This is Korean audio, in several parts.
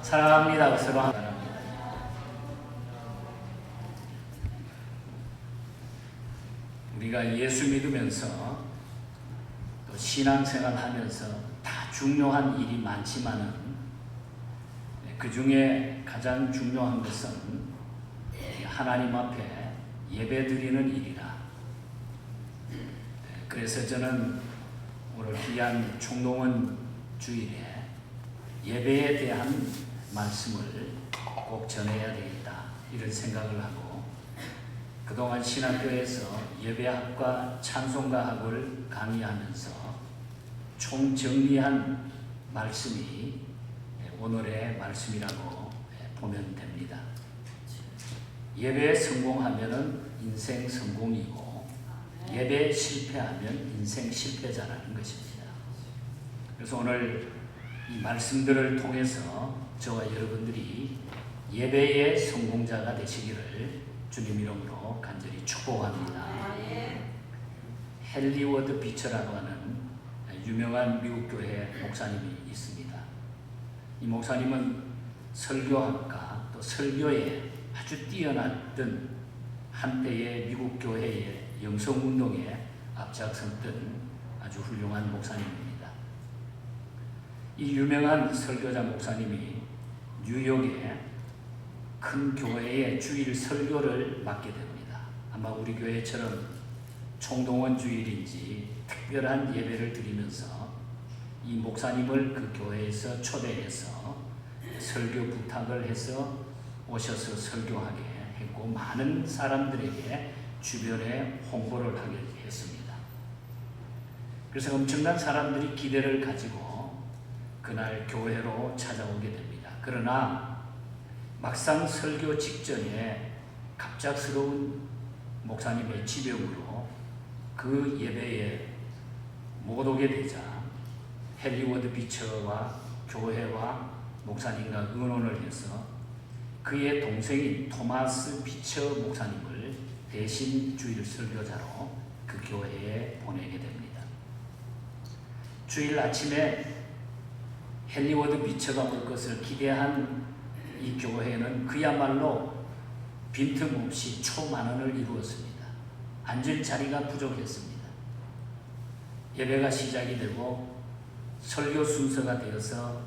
사랑합니다. 서로 사랑합니다. 우리가 예수 믿으면서 또 신앙생활 하면서 다 중요한 일이 많지만은 그 중에 가장 중요한 것은 하나님 앞에 예배드리는 일이라. 그래서 저는 오늘 귀한 총동원 주일에 예배에 대한 말씀을 꼭 전해야 되겠다 이런 생각을 하고, 그동안 신학교에서 예배학과 찬송가학을 강의하면서 총정리한 말씀이 오늘의 말씀이라고 보면 됩니다. 예배에 성공하면 인생 성공이고 예배에 실패하면 인생 실패자라는 것입니다. 그래서 오늘 이 말씀들을 통해서 저와 여러분들이 예배의 성공자가 되시기를 주님 이름으로 간절히 축복합니다. 헨리 워드 비처라고 하는 유명한 미국 교회 목사님이 있습니다. 이 목사님은 설교학과 또 설교에 아주 뛰어났던 한때의 미국 교회의 영성운동에 앞장섰던 아주 훌륭한 목사님입니다. 이 유명한 설교자 목사님이 뉴욕의 큰 교회의 주일 설교를 맡게 됩니다. 아마 우리 교회처럼 총동원 주일인지 특별한 예배를 드리면서 이 목사님을 그 교회에서 초대해서 설교 부탁을 해서 오셔서 설교하게 했고, 많은 사람들에게 주변에 홍보를 하게 했습니다. 그래서 엄청난 사람들이 기대를 가지고 그날 교회로 찾아오게 됩니다. 그러나 막상 설교 직전에 갑작스러운 목사님의 지병으로 그 예배에 못 오게 되자 헨리 워드 비처와 교회와 목사님과 의논을 해서 그의 동생인 토마스 비처 목사님을 대신 주일 설교자로 그 교회에 보내게 됩니다. 주일 아침에 헨리 워드 비처가 올 것을 기대한 이 교회는 그야말로 빈틈없이 초만원을 이루었습니다. 앉을 자리가 부족했습니다. 예배가 시작이 되고 설교 순서가 되어서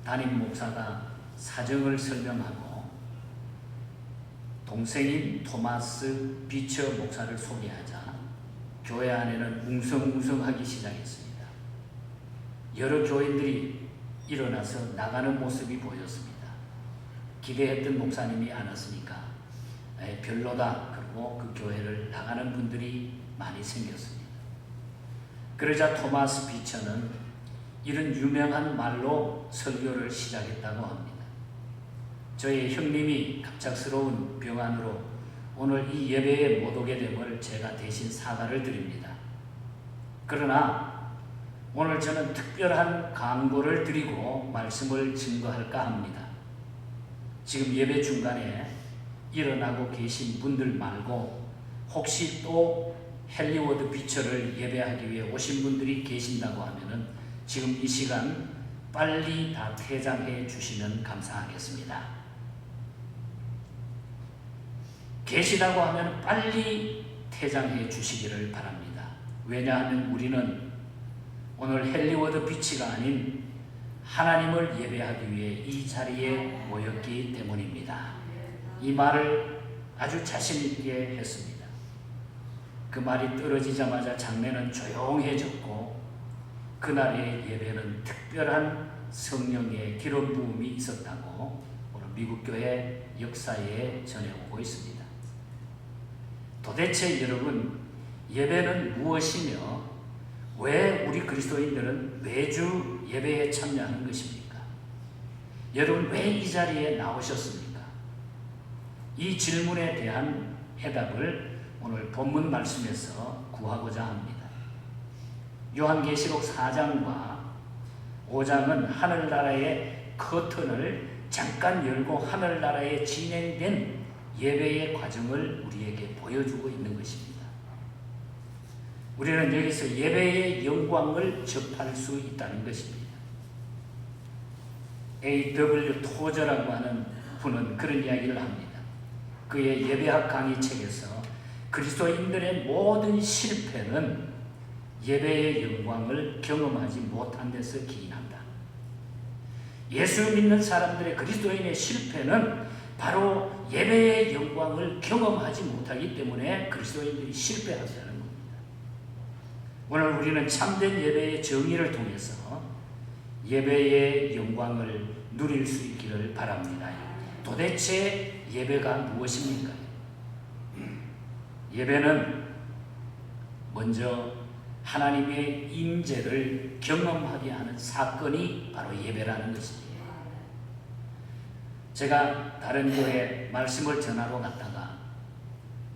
담임 목사가 사정을 설명하고 동생인 토마스 비처 목사를 소개하자 교회 안에는 웅성웅성하기 시작했습니다. 여러 교인들이 일어나서 나가는 모습이 보였습니다. 기대했던 목사님이 안 왔으니까 별로다. 그리고 그 교회를 나가는 분들이 많이 생겼습니다. 그러자 토마스 비처는 이런 유명한 말로 설교를 시작했다고 합니다. 저희 형님이 갑작스러운 병환으로 오늘 이 예배에 못 오게 됨을 제가 대신 사과를 드립니다. 그러나 오늘 저는 특별한 강구를 드리고 말씀을 증거할까 합니다. 지금 예배 중간에 일어나고 계신 분들 말고 혹시 또 헨리 워드 비처를 예배하기 위해 오신 분들이 계신다고 하면은 지금 이 시간 빨리 다 퇴장해 주시면 감사하겠습니다. 계시다고 하면 빨리 퇴장해 주시기를 바랍니다. 왜냐하면 우리는 오늘 헨리 워드 비치가 아닌 하나님을 예배하기 위해 이 자리에 모였기 때문입니다. 이 말을 아주 자신 있게 했습니다. 그 말이 떨어지자마자 장례는 조용해졌고 그날의 예배는 특별한 성령의 기름 부음이 있었다고 오늘 미국 교회 역사에 전해오고 있습니다. 도대체 여러분, 예배는 무엇이며 왜 우리 그리스도인들은 매주 예배에 참여하는 것입니까? 여러분, 왜 이 자리에 나오셨습니까? 이 질문에 대한 해답을 오늘 본문 말씀에서 구하고자 합니다. 요한계시록 4장과 5장은 하늘나라의 커튼을 잠깐 열고 하늘나라에 진행된 예배의 과정을 우리에게 보여주고 있는 것입니다. 우리는 여기서 예배의 영광을 접할 수 있다는 것입니다. A.W. 토저라고 하는 분은 그런 이야기를 합니다. 그의 예배학 강의 책에서 그리스도인들의 모든 실패는 예배의 영광을 경험하지 못한 데서 기인한다. 예수 믿는 사람들의 그리스도인의 실패는 바로 예배의 영광을 경험하지 못하기 때문에 그리스도인들이 실패한다는 겁니다. 오늘 우리는 참된 예배의 정의를 통해서 예배의 영광을 누릴 수 있기를 바랍니다. 도대체 예배가 무엇입니까? 예배는 먼저 하나님의 임재를 경험하게 하는 사건이 바로 예배라는 것입니다. 제가 다른 교회 말씀을 전하러 갔다가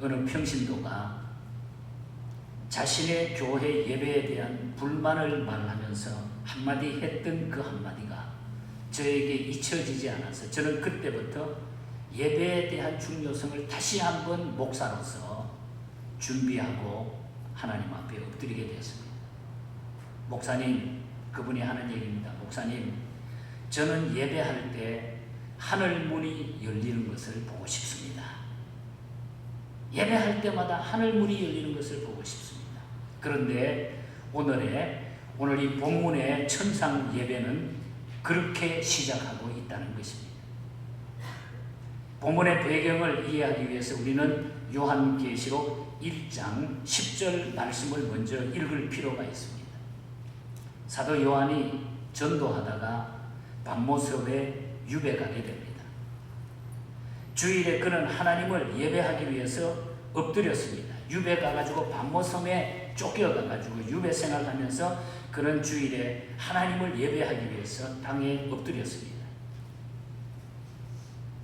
어느 평신도가 자신의 교회 예배에 대한 불만을 말하면서 한마디 했던 그 한마디가 저에게 잊혀지지 않아서 저는 그때부터 예배에 대한 중요성을 다시 한번 목사로서 준비하고 하나님 앞에 엎드리게 되었습니다. 목사님, 그분이 하는 얘기입니다. 목사님, 저는 예배할 때 하늘 문이 열리는 것을 보고 싶습니다. 예배할 때마다 하늘 문이 열리는 것을 보고 싶습니다. 그런데 오늘 이 본문의 천상 예배는 그렇게 시작하고 있다는 것입니다. 본문의 배경을 이해하기 위해서 우리는 요한계시록 1장 10절 말씀을 먼저 읽을 필요가 있습니다. 사도 요한이 전도하다가 밤모섬에 유배가게 됩니다. 주일에 그는 하나님을 예배하기 위해서 엎드렸습니다. 유배 가가지고 밤모섬에 쫓겨가가지고 유배 생활하면서 그는 주일에 하나님을 예배하기 위해서 땅에 엎드렸습니다.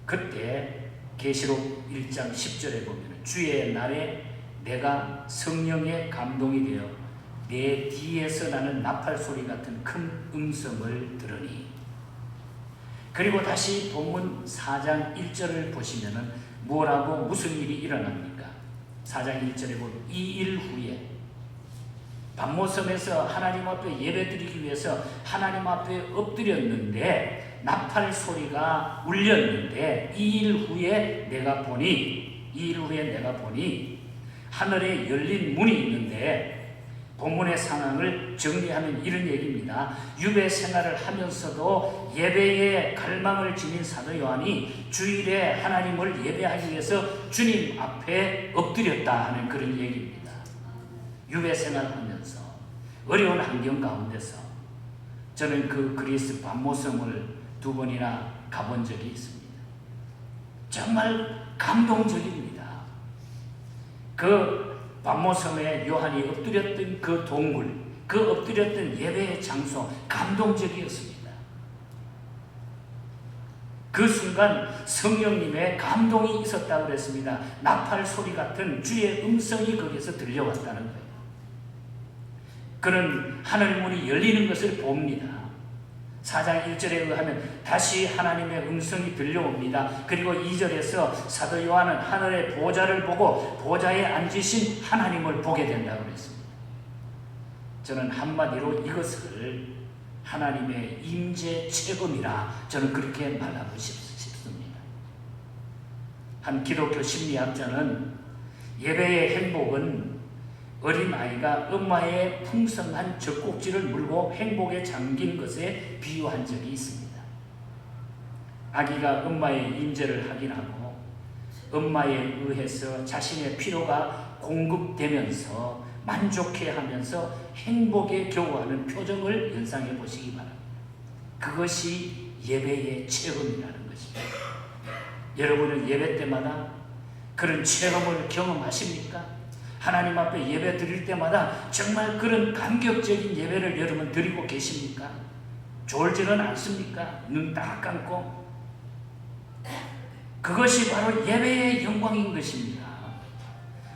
그때 계시록 1장 10절에 보면 주의 날에 내가 성령의 감동이 되어 내 뒤에서 나는 나팔 소리 같은 큰 음성을 들으니, 그리고 다시 본문 4장 1절을 보시면은 뭐라고 무슨 일이 일어납니까? 4장 1절에 보면 이 일 후에 밤모섬에서 하나님 앞에 예배드리기 위해서 하나님 앞에 엎드렸는데 나팔 소리가 울렸는데 이 일 후에 내가 보니 하늘에 열린 문이 있는데, 본문의 상황을 정리하면 이런 얘기입니다. 유배 생활을 하면서도 예배에 갈망을 지닌 사도 요한이 주일에 하나님을 예배하기 위해서 주님 앞에 엎드렸다 하는 그런 얘기입니다. 유배 생활하면서 어려운 환경 가운데서 저는 그 그리스 밤모섬을 2번이나 가본 적이 있습니다. 정말 감동적입니다. 그 밤모섬에 요한이 엎드렸던 그 동굴, 그 엎드렸던 예배의 장소, 감동적이었습니다. 그 순간 성령님의 감동이 있었다고 그랬습니다. 나팔 소리 같은 주의 음성이 거기서 들려왔다는 거예요. 그는 하늘문이 열리는 것을 봅니다. 4장 1절에 의하면 다시 하나님의 음성이 들려옵니다. 그리고 2절에서 사도 요한은 하늘의 보좌를 보고 보좌에 앉으신 하나님을 보게 된다고 그랬습니다. 저는 한마디로 이것을 하나님의 임재 체험이라 저는 그렇게 말하고 싶습니다. 한 기독교 심리학자는 예배의 행복은 어린아이가 엄마의 풍성한 젖꼭지를 물고 행복에 잠긴 것에 비유한 적이 있습니다. 아기가 엄마의 임재를 확인하고 엄마에 의해서 자신의 필요가 공급되면서 만족해하면서 행복에 겨워하는 표정을 연상해 보시기 바랍니다. 그것이 예배의 체험이라는 것입니다. 여러분은 예배 때마다 그런 체험을 경험하십니까? 하나님 앞에 예배 드릴 때마다 정말 그런 감격적인 예배를 여러분 드리고 계십니까? 졸지는 않습니까? 눈 딱 감고. 그것이 바로 예배의 영광인 것입니다.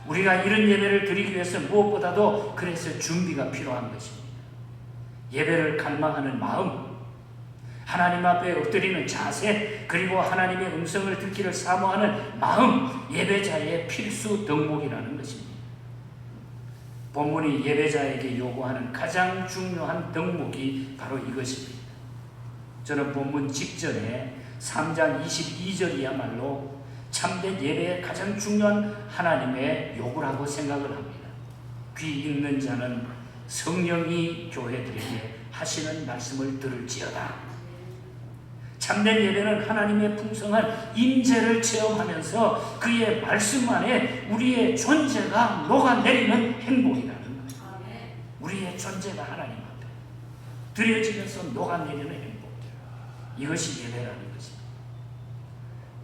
우리가 이런 예배를 드리기 위해서 무엇보다도 그래서 준비가 필요한 것입니다. 예배를 갈망하는 마음, 하나님 앞에 엎드리는 자세, 그리고 하나님의 음성을 듣기를 사모하는 마음, 예배자의 필수 덕목이라는 것입니다. 본문이 예배자에게 요구하는 가장 중요한 덕목이 바로 이것입니다. 저는 본문 직전에 3장 22절이야말로 참된 예배의 가장 중요한 하나님의 요구라고 생각을 합니다. 귀 있는 자는 성령이 교회들에게 하시는 말씀을 들을지어다. 참된 예배는 하나님의 풍성한 임재를 체험하면서 그의 말씀 안에 우리의 존재가 녹아내리는 행복이라는 거예요. 우리의 존재가 하나님 앞에 드려지면서 녹아내리는 행복. 이것이 예배라는 것입니다.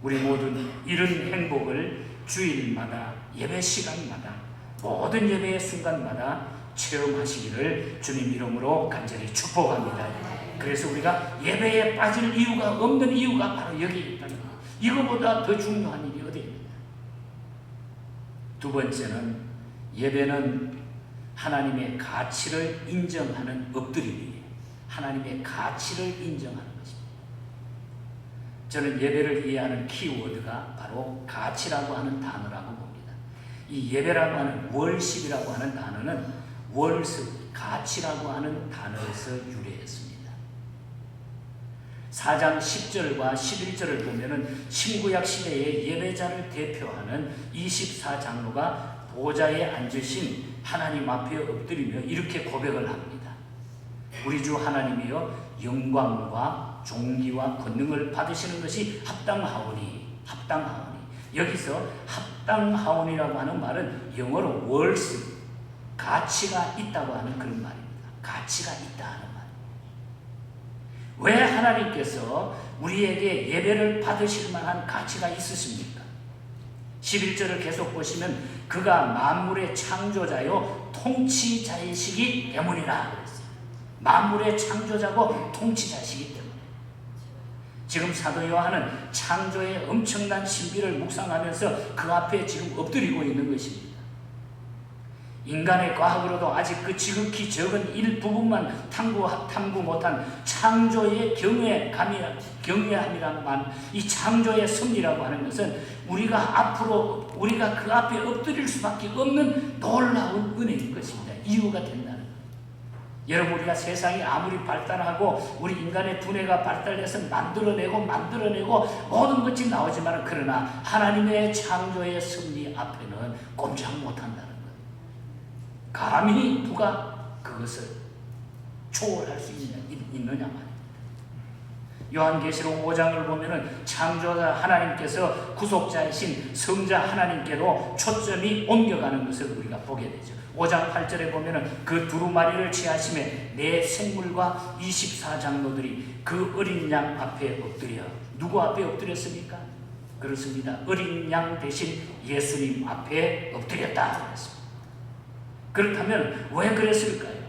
우리 모두는 이런 행복을 주일마다 예배 시간마다 모든 예배의 순간마다 체험하시기를 주님 이름으로 간절히 축복합니다. 그래서 우리가 예배에 빠질 이유가 없는 이유가 바로 여기에 있다는 거예요. 이거보다 더 중요한 일이 어디 있느냐. 두 번째는 예배는 하나님의 가치를 인정하는 엎드림이에요. 하나님의 가치를 인정하는 것입니다. 저는 예배를 이해하는 키워드가 바로 가치라고 하는 단어라고 봅니다. 이 예배라고 하는 월십이라고 하는 단어는 월습, 가치라고 하는 단어에서 유래했습니다. 4장 10절과 11절을 보면은 신구약 시대의 예배자를 대표하는 24장로가 보좌에 앉으신 하나님 앞에 엎드리며 이렇게 고백을 합니다. 우리 주 하나님이여 영광과 존귀와 권능을 받으시는 것이 합당하오니. 여기서 합당하오니라고 하는 말은 영어로 worth, 가치가 있다고 하는 그런 말입니다. 가치가 있다 하는 말. 왜 하나님께서 우리에게 예배를 받으실 만한 가치가 있으십니까? 11절을 계속 보시면 그가 만물의 창조자요 통치자이시기 때문이라 그랬어요. 만물의 창조자고 통치자이시기 때문에. 지금 사도 요한은 창조의 엄청난 신비를 묵상하면서 그 앞에 지금 엎드리고 있는 것입니다. 인간의 과학으로도 아직 그 지극히 적은 일부분만 탐구 못한 창조의 경외함이란 이 창조의 섭리라고 하는 것은 우리가 그 앞에 엎드릴 수밖에 없는 놀라운 은혜인 것입니다. 이유가 된다는 거예요. 여러분, 우리가 세상이 아무리 발달하고 우리 인간의 두뇌가 발달해서 만들어내고 모든 것이 나오지만 그러나 하나님의 창조의 섭리 앞에는 꼼짝 못한다는 거예요. 감히 누가 그것을 초월할 수 있느냐 말입니다. 요한계시록 5장을 보면은 창조자 하나님께서 구속자이신 성자 하나님께로 초점이 옮겨가는 것을 우리가 보게 되죠. 5장 8절에 보면은 그 두루마리를 취하심에 네 생물과 24장로들이 그 어린 양 앞에 엎드려. 누구 앞에 엎드렸습니까? 그렇습니다. 어린 양 대신 예수님 앞에 엎드렸다 그랬습니다. 그렇다면 왜 그랬을까요?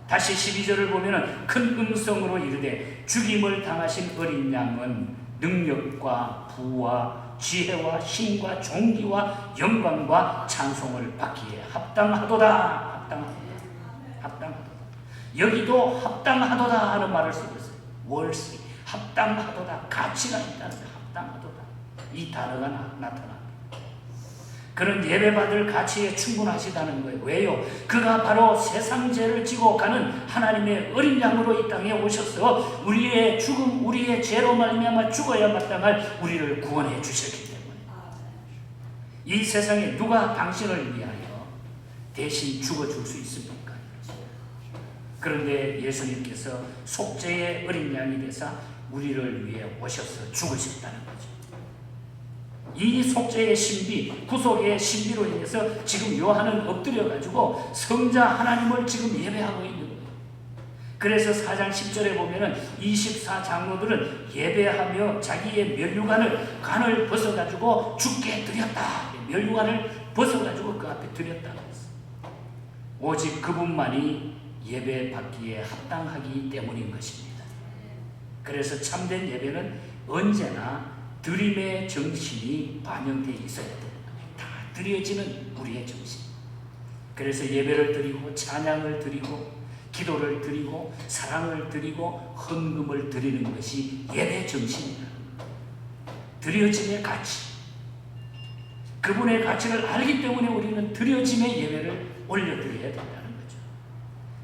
다시 12절을 보면 큰 음성으로 이르되 죽임을 당하신 어린 양은 능력과 부와 지혜와 힘과 존귀와 영광과 찬송을 받기에 합당하도다. 여기도 합당하도다 하는 말을 쓰고 있어요. 월시 합당하도다. 가치가 있다는 거. 합당하도다. 이 단어가 나타납니다. 그런 예배받을 가치에 충분하시다는 거예요. 왜요? 그가 바로 세상 죄를 지고 가는 하나님의 어린 양으로 이 땅에 오셔서 우리의 죽음, 우리의 죄로 말미암아 죽어야 마땅할 우리를 구원해 주셨기 때문에. 이 세상에 누가 당신을 위하여 대신 죽어줄 수 있습니까? 그런데 예수님께서 속죄의 어린 양이 되사 우리를 위해 오셔서 죽으셨다는 거죠. 이 속죄의 신비, 구속의 신비로 인해서 지금 요한은 엎드려가지고 성자 하나님을 지금 예배하고 있는 거예요. 그래서 4장 10절에 보면은 24장로들은 예배하며 자기의 간을 벗어가지고 주께 드렸다. 면류관을 벗어가지고 그 앞에 드렸다. 오직 그분만이 예배받기에 합당하기 때문인 것입니다. 그래서 참된 예배는 언제나 드림의 정신이 반영되어 있어야 됩니다. 다 드려지는 우리의 정신. 그래서 예배를 드리고 찬양을 드리고 기도를 드리고 사랑을 드리고 헌금을 드리는 것이 예배 정신이다. 드려짐의 가치. 그분의 가치를 알기 때문에 우리는 드려짐의 예배를 올려드려야 된다는 거죠.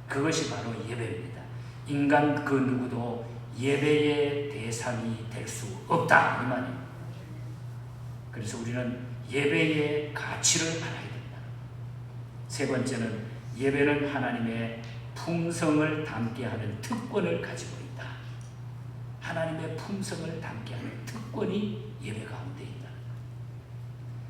그것이 바로 예배입니다. 인간 그 누구도 예배의 대상이 될 수 없다 이 말이에요. 그래서 우리는 예배의 가치를 알아야 된다. 세 번째는 예배는 하나님의 품성을 담게 하는 특권을 가지고 있다. 하나님의 품성을 담게 하는 특권이 예배 가운데 있다.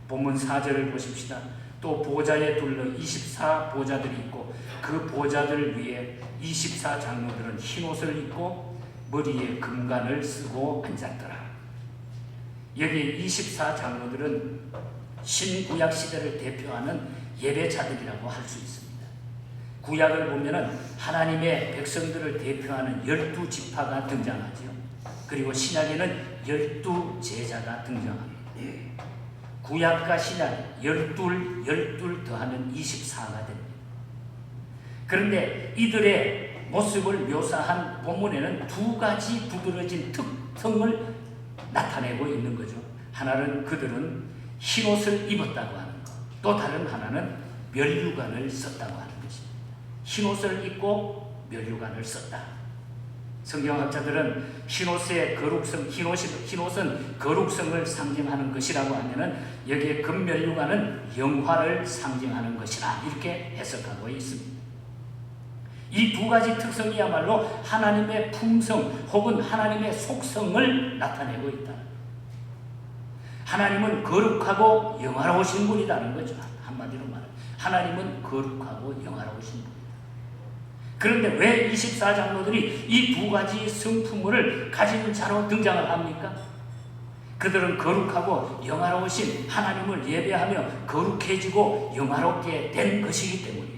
본문 4절을 보십시다. 또 보좌에 둘러 24 보좌들이 있고 그 보좌들 위에 24 장로들은 흰옷을 입고 머리에 금관을 쓰고 앉았더라. 여기 24 장로들은 신구약 시대를 대표하는 예배자들이라고 할 수 있습니다. 구약을 보면은 하나님의 백성들을 대표하는 12지파가 등장하죠. 그리고 신약에는 12제자가 등장합니다. 구약과 신약 12 더하면 24가 됩니다. 그런데 이들의 모습을 묘사한 본문에는 두 가지 두드러진 특성을 나타내고 있는 거죠. 하나는 그들은 흰옷을 입었다고 하는 것, 또 다른 하나는 면류관을 썼다고 하는 것입니다. 흰옷을 입고 면류관을 썼다. 성경학자들은 흰옷의 거룩성, 흰옷은 거룩성을 상징하는 것이라고 하면은 여기에 금면류관은 영화를 상징하는 것이라 이렇게 해석하고 있습니다. 이 두 가지 특성이야말로 하나님의 품성 혹은 하나님의 속성을 나타내고 있다. 하나님은 거룩하고 영화로우신 분이라는 거죠. 한마디로 말하면 하나님은 거룩하고 영화로우신 분이다. 그런데 왜 24장로들이 이 두 가지 성품을 가진 자로 등장을 합니까? 그들은 거룩하고 영화로우신 하나님을 예배하며 거룩해지고 영화롭게 된 것이기 때문이에요.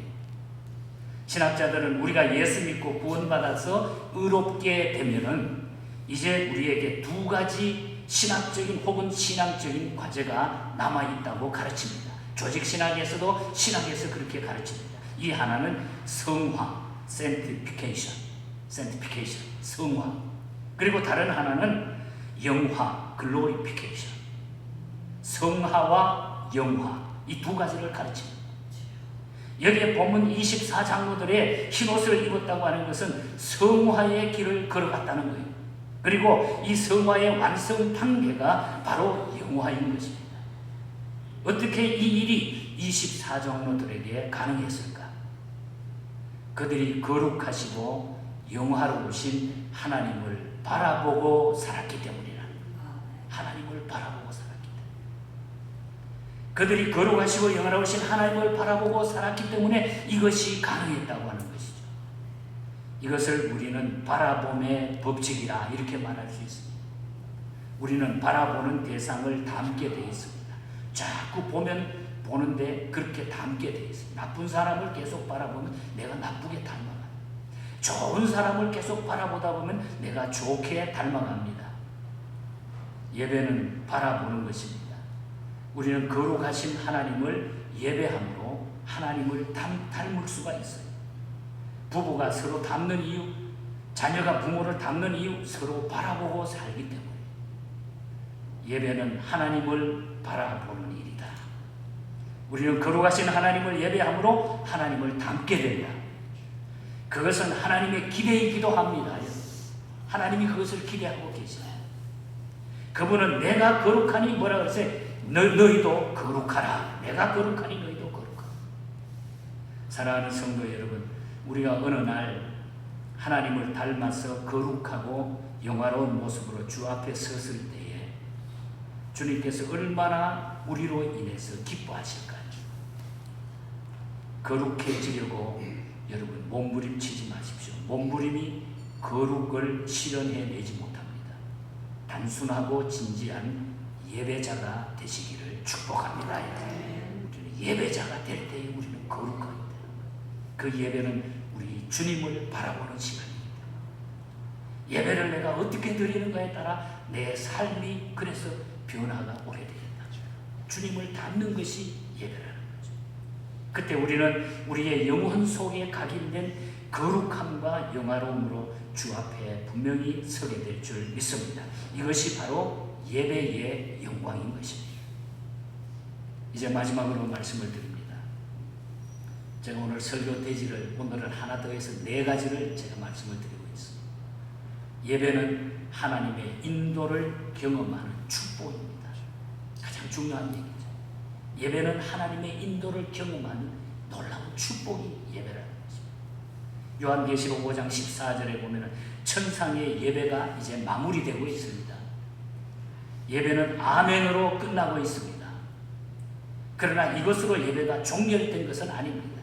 신학자들은 우리가 예수 믿고 구원받아서 의롭게 되면은 이제 우리에게 두 가지 신학적인 혹은 신앙적인 과제가 남아있다고 가르칩니다. 조직신학에서도 신학에서 그렇게 가르칩니다. 이 하나는 성화, sanctification, 성화. 그리고 다른 하나는 영화, glorification. 성화와 영화, 이 두 가지를 가르칩니다. 여기에 본문 24장로들의 흰옷을 입었다고 하는 것은 성화의 길을 걸어갔다는 거예요. 그리고 이 성화의 완성 단계가 바로 영화인 것입니다. 어떻게 이 일이 24장로들에게 가능했을까? 그들이 거룩하시고 영화로우신 하나님을 바라보고 살았기 때문이라. 하나님을 바라보고 살았기 때문에. 그들이 거룩하시고 영화로우신 하나님을 바라보고 살았기 때문에 이것이 가능했다고 하는 것이죠. 이것을 우리는 바라봄의 법칙이라 이렇게 말할 수 있습니다. 우리는 바라보는 대상을 담게 되어 있습니다. 자꾸 보는데 그렇게 담게 되어 있습니다. 나쁜 사람을 계속 바라보면 내가 나쁘게 닮아갑니다. 좋은 사람을 계속 바라보다 보면 내가 좋게 닮아갑니다. 예배는 바라보는 것입니다. 우리는 거룩하신 하나님을 예배함으로 하나님을 닮을 수가 있어요. 부부가 서로 닮는 이유, 자녀가 부모를 닮는 이유, 서로 바라보고 살기 때문에. 예배는 하나님을 바라보는 일이다. 우리는 거룩하신 하나님을 예배함으로 하나님을 닮게 된다. 그것은 하나님의 기대이기도 합니다. 하나님이 그것을 기대하고 계시다. 그분은 내가 거룩하니 뭐라 그러세요? 너희도 거룩하라. 내가 거룩하니 너희도 거룩하라. 사랑하는 성도 여러분, 우리가 어느 날 하나님을 닮아서 거룩하고 영화로운 모습으로 주 앞에 섰을 때에 주님께서 얼마나 우리로 인해서 기뻐하실까요? 거룩해지려고 여러분 몸부림치지 마십시오. 몸부림이 거룩을 실현해내지 못합니다. 단순하고 진지한 예배자가 되시기를 축복합니다. 예배자가 될 때에 우리는 거룩합니다. 그 예배는 우리 주님을 바라보는 시간입니다. 예배를 내가 어떻게 드리는가에 따라 내 삶이 그래서 변화가 오게 됩니다. 주님을 닮는 것이 예배라는 거죠. 그때 우리는 우리의 영혼 속에 각인된 거룩함과 영화로움으로 주 앞에 분명히 서게 될 줄 믿습니다. 이것이 바로 예배의 영광인 것입니다. 이제 마지막으로 말씀을 드립니다. 제가 오늘 설교 대지를 오늘은 하나 더 해서 4가지를 제가 말씀을 드리고 있습니다. 예배는 하나님의 인도를 경험하는 축복입니다. 가장 중요한 얘기죠. 예배는 하나님의 인도를 경험하는 놀라운 축복이 예배라는 것입니다. 요한계시록 5장 14절에 보면 천상의 예배가 이제 마무리되고 있습니다. 예배는 아멘으로 끝나고 있습니다. 그러나 이것으로 예배가 종결된 것은 아닙니다.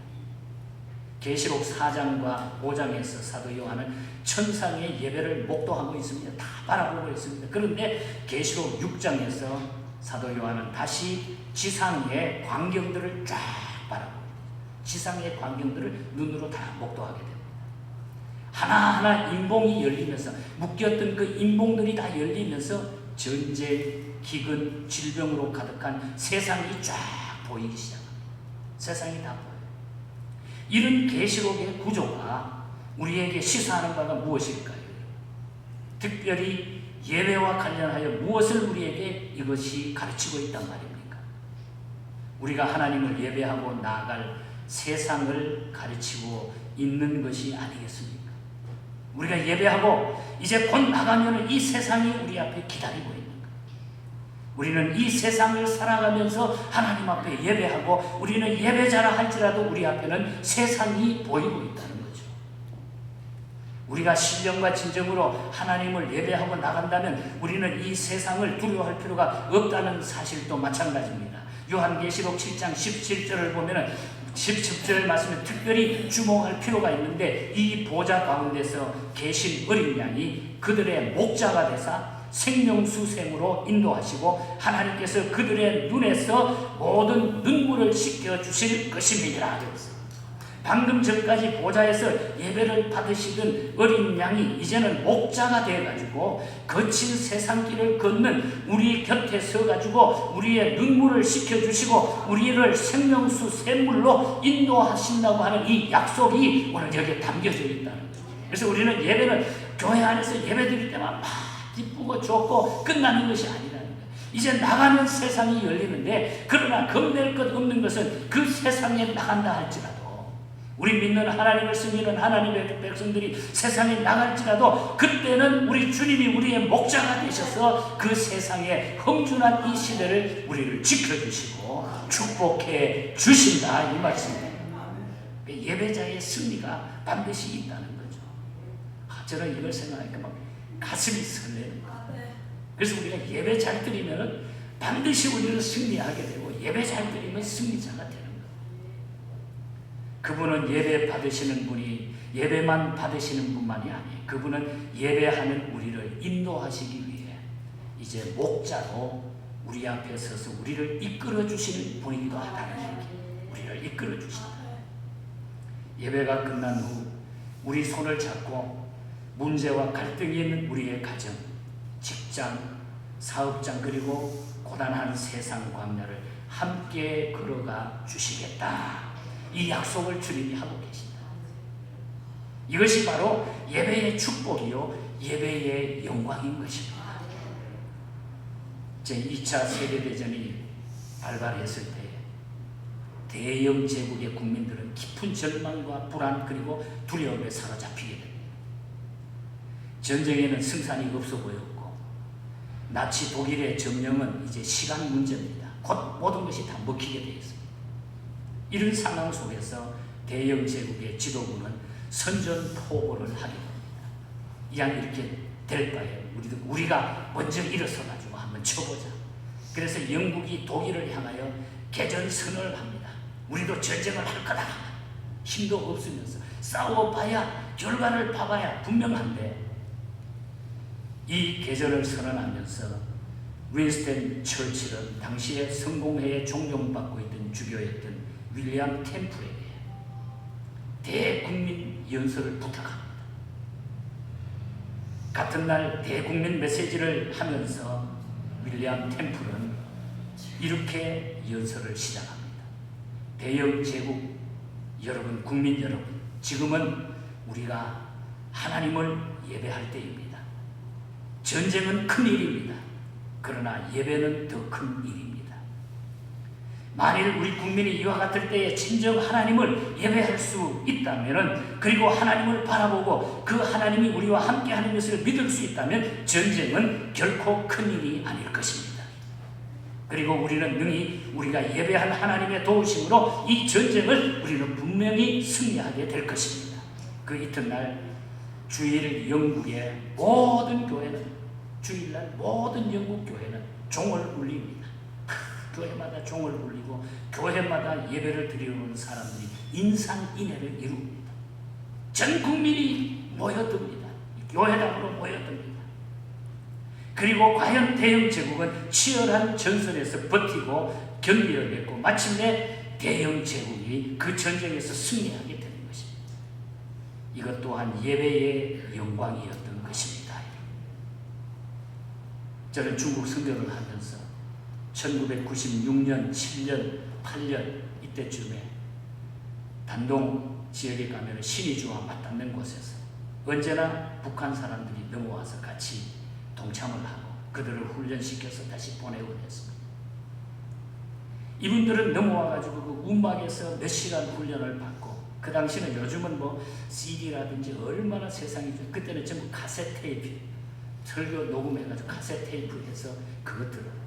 계시록 4장과 5장에서 사도 요한은 천상의 예배를 목도하고 있습니다. 다 바라보고 있습니다. 그런데 계시록 6장에서 사도 요한은 다시 지상의 광경들을 쫙 바라봅니다. 지상의 광경들을 눈으로 다 목도하게 됩니다. 하나하나 인봉이 열리면서 묶였던 그 인봉들이 다 열리면서 전쟁, 기근, 질병으로 가득한 세상이 쫙 보이기 시작합니다. 세상이 다 보여요. 이런 계시록의 구조가 우리에게 시사하는 바가 무엇일까요? 특별히 예배와 관련하여 무엇을 우리에게 이것이 가르치고 있단 말입니까? 우리가 하나님을 예배하고 나아갈 세상을 가르치고 있는 것이 아니겠습니까? 우리가 예배하고 이제 곧 나가면 이 세상이 우리 앞에 기다리고 있는 거예요. 우리는 이 세상을 살아가면서 하나님 앞에 예배하고 우리는 예배자라 할지라도 우리 앞에는 세상이 보이고 있다는 거죠. 우리가 신령과 진정으로 하나님을 예배하고 나간다면 우리는 이 세상을 두려워할 필요가 없다는 사실도 마찬가지입니다. 요한계시록 7장 17절을 보면 17절 말씀에 특별히 주목할 필요가 있는데 이 보좌 가운데서 계신 어린 양이 그들의 목자가 되사 생명수샘으로 인도하시고 하나님께서 그들의 눈에서 모든 눈물을 씻겨주실 것입니다. 방금 전까지 보좌에서 예배를 받으시던 어린 양이 이제는 목자가 되어가지고 거친 세상길을 걷는 우리 곁에 서가지고 우리의 눈물을 씻겨주시고 우리를 생명수 샘물로 인도하신다고 하는 이 약속이 오늘 여기에 담겨져 있다는 거예요. 그래서 우리는 예배는 교회 안에서 예배 드릴 때만 막 기쁘고 좋고 끝나는 것이 아니라는 거예요. 이제 나가는 세상이 열리는데 그러나 겁낼 것 없는 것은 그 세상에 나간다 할지라도 우리 믿는 하나님을 섬기는 하나님의 백성들이 세상에 나갈지라도 그때는 우리 주님이 우리의 목자가 되셔서 그 세상에 험준한 이 시대를 우리를 지켜주시고 축복해 주신다 이 말씀입니다. 예배자의 승리가 반드시 있다는 거죠. 저는 이걸 생각하니까 막 가슴이 설레는 거예요. 그래서 우리가 예배 잘 드리면 반드시 우리는 승리하게 되고 예배 잘 드리면 승리자가 되는 거예요. 그분은 예배 받으시는 분이 예배만 받으시는 분만이 아니에요. 그분은 예배하는 우리를 인도하시기 위해 이제 목자로 우리 앞에 서서 우리를 이끌어 주시는 분이기도 하다는 얘기. 우리를 이끌어 주신다. 예배가 끝난 후 우리 손을 잡고 문제와 갈등이 있는 우리의 가정, 직장, 사업장 그리고 고단한 세상 광야를 함께 걸어가 주시겠다. 이 약속을 주님이 하고 계신다. 이것이 바로 예배의 축복이요 예배의 영광인 것입니다. 제2차 세계대전이 발발했을 때 대영 제국의 국민들은 깊은 절망과 불안 그리고 두려움에 사로잡히게 됩니다. 전쟁에는 승산이 없어 보였고 나치 독일의 점령은 이제 시간 문제입니다. 곧 모든 것이 다 먹히게 되어 있습니다. 이런 상황 속에서 대영 제국의 지도부는 선전포고를 하게 됩니다. 이왕 이렇게 될 바에 우리가 먼저 일어서가지고 한번 쳐보자. 그래서 영국이 독일을 향하여 개전선언을 합니다. 우리도 전쟁을 할 거다. 힘도 없으면서 싸워봐야 결과를 봐봐야 분명한데 이 개전을 선언하면서 윈스턴 처칠은 당시에 성공회에 존경받고 있던 주교였던 윌리엄 템플에게 대국민 연설을 부탁합니다. 같은 날 대국민 메시지를 하면서 윌리엄 템플은 이렇게 연설을 시작합니다. 대영 제국 여러분, 국민 여러분, 지금은 우리가 하나님을 예배할 때입니다. 전쟁은 큰 일입니다. 그러나 예배는 더 큰 일입니다. 만일 우리 국민이 이와 같을 때에 진정 하나님을 예배할 수 있다면, 그리고 하나님을 바라보고 그 하나님이 우리와 함께하는 것을 믿을 수 있다면 전쟁은 결코 큰일이 아닐 것입니다. 그리고 우리는 능히 우리가 예배한 하나님의 도우심으로 이 전쟁을 우리는 분명히 승리하게 될 것입니다. 그 이튿날 주일 영국의 모든 교회는, 주일날 모든 영국 교회는 종을 울립니다. 교회마다 종을 울리고 교회마다 예배를 드리는 사람들이 인산인해를 이룹니다. 전 국민이 모여듭니다. 교회당으로 모여듭니다. 그리고 과연 대영 제국은 치열한 전선에서 버티고 견디어냈고 마침내 대영 제국이 그 전쟁에서 승리하게 되는 것입니다. 이것 또한 예배의 영광이었던 것입니다. 저는 중국 선교를 하면서 1996년, 7년, 8년 이때쯤에 단동 지역에 가면 신의주와 맞닿는 곳에서 언제나 북한 사람들이 넘어와서 같이 동참을 하고 그들을 훈련시켜서 다시 보내곤 했습니다. 이분들은 넘어와가지고 그 운막에서 몇 시간 훈련을 받고, 그 당시는 요즘은 뭐 CD라든지 얼마나 세상이 좋아. 그때는 전부 카세트 테이프, 설교 녹음해가지고 카세트 테이프 해서 그것들을,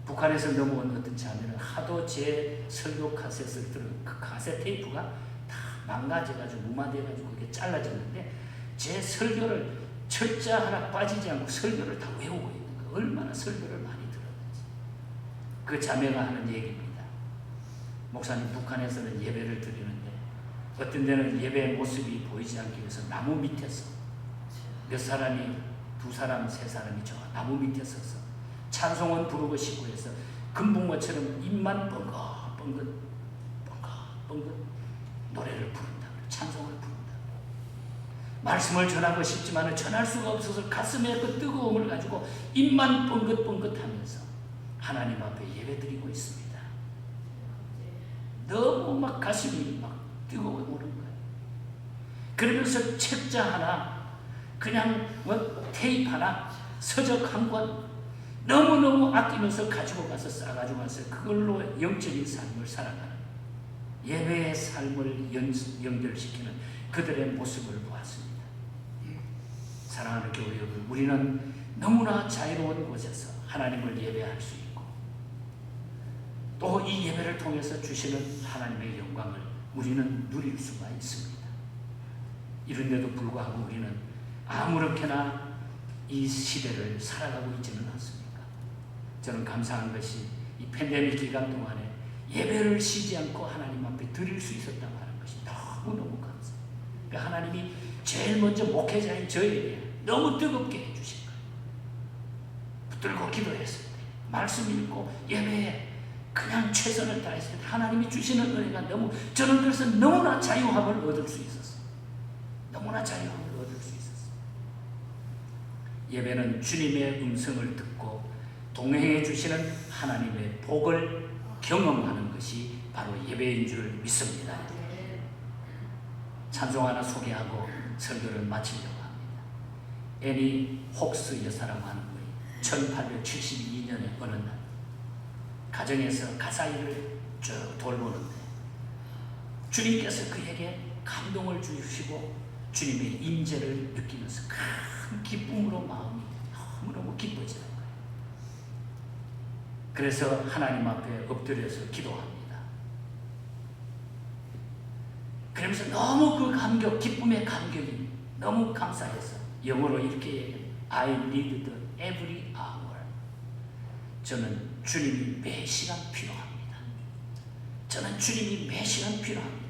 북한에서 넘어온 어떤 자매는 하도 제 설교 카세트를 들은 그 카세트 테이프가 다 망가져가지고 무마돼가지고 그게 잘라졌는데 제 설교를 철자 하나 빠지지 않고 설교를 다 외우고 있는 거예요. 얼마나 설교를 많이 들었는지. 그 자매가 하는 얘기입니다. 목사님, 북한에서는 예배를 드리는데 어떤 데는 예배의 모습이 보이지 않기 위해서 나무 밑에서 몇 사람이, 두 사람, 세 사람이 저 나무 밑에 서서 찬송은 부르고 싶고 해서 금붕어처럼 입만 뻥긋 노래를 부른다. 찬송을 부른다. 말씀을 전하고 싶지만 전할 수가 없어서 가슴에 그 뜨거움을 가지고 입만 뻥긋 하면서 하나님 앞에 예배드리고 있습니다. 너무 막 가슴이 막 뜨거워오는 거예요. 그러면서 책자 하나, 그냥 뭐 테이프 하나, 서적 한 권 너무너무 아끼면서 가지고 가서 싸가지고 가서 그걸로 영적인 삶을 살아가는, 예배의 삶을 연결시키는 그들의 모습을 보았습니다. 사랑하는 교회 여러분, 우리는 너무나 자유로운 곳에서 하나님을 예배할 수 있고 또 이 예배를 통해서 주시는 하나님의 영광을 우리는 누릴 수가 있습니다. 이런데도 불구하고 우리는 아무렇게나 이 시대를 살아가고 있지는 않습니까? 저는 감사한 것이 이 팬데믹 기간 동안에 예배를 쉬지 않고 하나님 앞에 드릴 수 있었다고 하는 것이 너무너무 감사해요. 그러니까 하나님이 제일 먼저 목회자인 저에게 너무 뜨겁게 해주신 거예요. 붙들고 기도했을 때, 말씀 읽고 예배에 그냥 최선을 다했을 때 하나님이 주시는 은혜가 저는 그래서 너무나 자유함을 얻을 수 있었어요. 너무나 자유함을 얻을 수 있었어요. 예배는 주님의 음성을 듣고 동행해 주시는 하나님의 복을 경험하는 것이 바로 예배인 줄 믿습니다. 찬송 하나 소개하고 설교를 마치려고 합니다. 애니 혹스 여사라고 하는 분이 1872년에 어느 날 가정에서 가사일을 쭉 돌보는데 주님께서 그에게 감동을 주시고 주님의 임재를 느끼면서 큰 기쁨으로 마음이 너무너무 기뻐지는 거예요. 그래서 하나님 앞에 엎드려서 기도합니다. 그러면서 너무 그 감격, 기쁨의 감격이 너무 감사해서 영어로 이렇게 얘기해요. I need the every hour. 저는 주님이 매 시간 필요합니다. 저는 주님이 매 시간 필요합니다.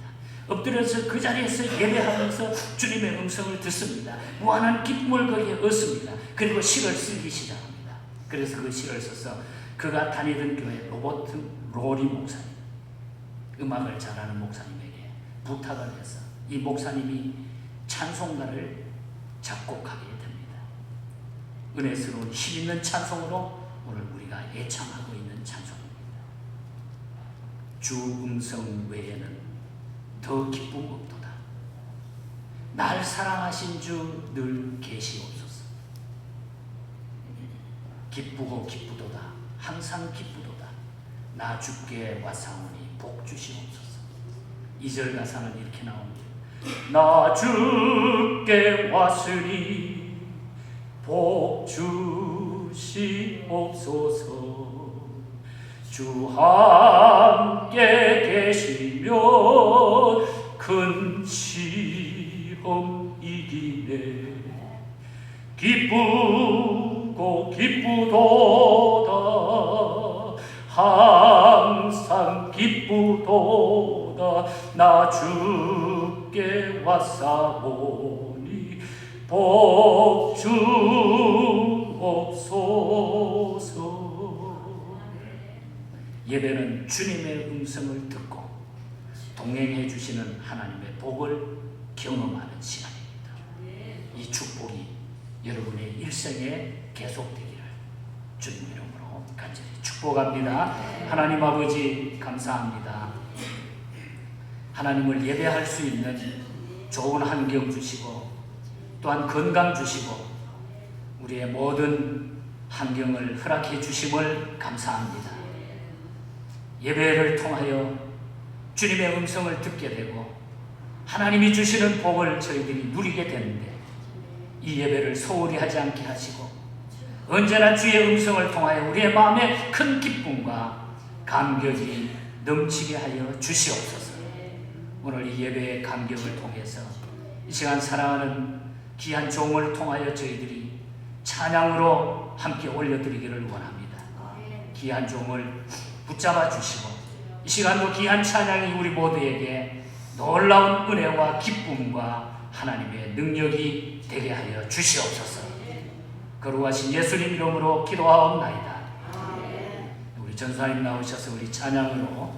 엎드려서 그 자리에서 예배하면서 주님의 음성을 듣습니다. 무한한 기쁨을 거기에 얻습니다. 그리고 시를 쓰기 시작합니다. 그래서 그 시를 써서 그가 다니던 교회 로버트 로리 목사님, 음악을 잘하는 목사님에게 부탁을 해서 이 목사님이 찬송가를 작곡하게 됩니다. 은혜스러운 힘있는 찬송으로 오늘 우리가 애창하고 있는 찬송입니다. 주 음성 외에는 더 기쁨 없도다. 날 사랑하신 주 늘 계시옵소서. 기쁘고 기쁘도다. 항상 기쁘도다. 나 주께 왔사오니 복 주시옵소서. 2절 가사는 이렇게 나옵니다. 나 주께 왔으니 복 주시옵소서. 주 함께 계시면 큰 시험 이기네. 기쁘고 기쁘도다 항상 기쁘도다 나 주께 왔사오니 복 주옵소서. 예배는 주님의 음성을 듣고 동행해 주시는 하나님의 복을 경험하는 시간입니다. 이 축복이 여러분의 일생에 계속되기를 주님 이름으로 간절히 축복합니다. 하나님 아버지 감사합니다. 하나님을 예배할 수 있는 좋은 환경 주시고 또한 건강 주시고 우리의 모든 환경을 허락해 주심을 감사합니다. 예배를 통하여 주님의 음성을 듣게 되고 하나님이 주시는 복을 저희들이 누리게 되는데 이 예배를 소홀히 하지 않게 하시고 언제나 주의 음성을 통하여 우리의 마음에 큰 기쁨과 감격이 넘치게 하여 주시옵소서. 오늘 이 예배의 감격을 통해서 이 시간 사랑하는 귀한 종을 통하여 저희들이 찬양으로 함께 올려드리기를 원합니다. 귀한 종을 붙잡아 주시고 이 시간도 귀한 찬양이 우리 모두에게 놀라운 은혜와 기쁨과 하나님의 능력이 되게 하여 주시옵소서. 거룩하신 예수님 이름으로 기도하옵나이다. 우리 전사님 나오셔서 우리 찬양으로